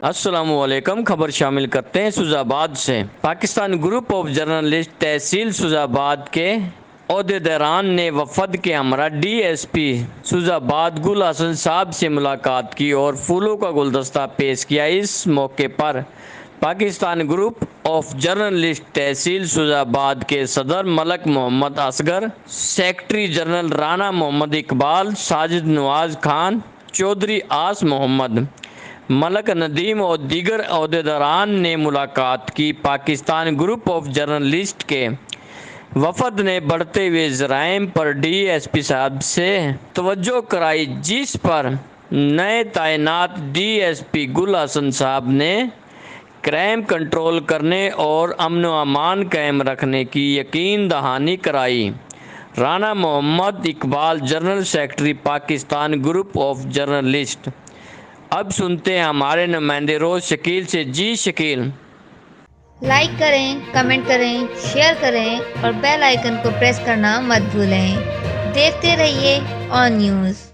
السلام علیکم، خبر شامل کرتے ہیں سوز آباد سے۔ پاکستان گروپ آف جرنلسٹ تحصیل سوز آباد کے عہدیداران نے وفد کے ہمراہ ڈی ایس پی سوز آباد گل حسن صاحب سے ملاقات کی اور پھولوں کا گلدستہ پیش کیا۔ اس موقع پر پاکستان گروپ آف جرنلسٹ تحصیل سوز آباد کے صدر ملک محمد اصغر، سیکرٹری جنرل رانا محمد اقبال، ساجد نواز خان، چودھری آس محمد، ملک ندیم اور دیگر عہدیداران نے ملاقات کی۔ پاکستان گروپ آف جرنلسٹ کے وفد نے بڑھتے ہوئے جرائم پر ڈی ایس پی صاحب سے توجہ کرائی، جس پر نئے تعینات ڈی ایس پی گل حسن صاحب نے کرائم کنٹرول کرنے اور امن و امان قائم رکھنے کی یقین دہانی کرائی۔ Rana Muhammad Iqbal, general secretary Pakistan group of journalist. اب سنتے ہیں ہمارے نمائندے روز شکیل سے۔ جی شکیل۔ لائک کریں، کمنٹ کریں، شیئر کریں اور بیل آئیکن کو پریس کرنا مت بھولیں۔ دیکھتے رہیے آن نیوز۔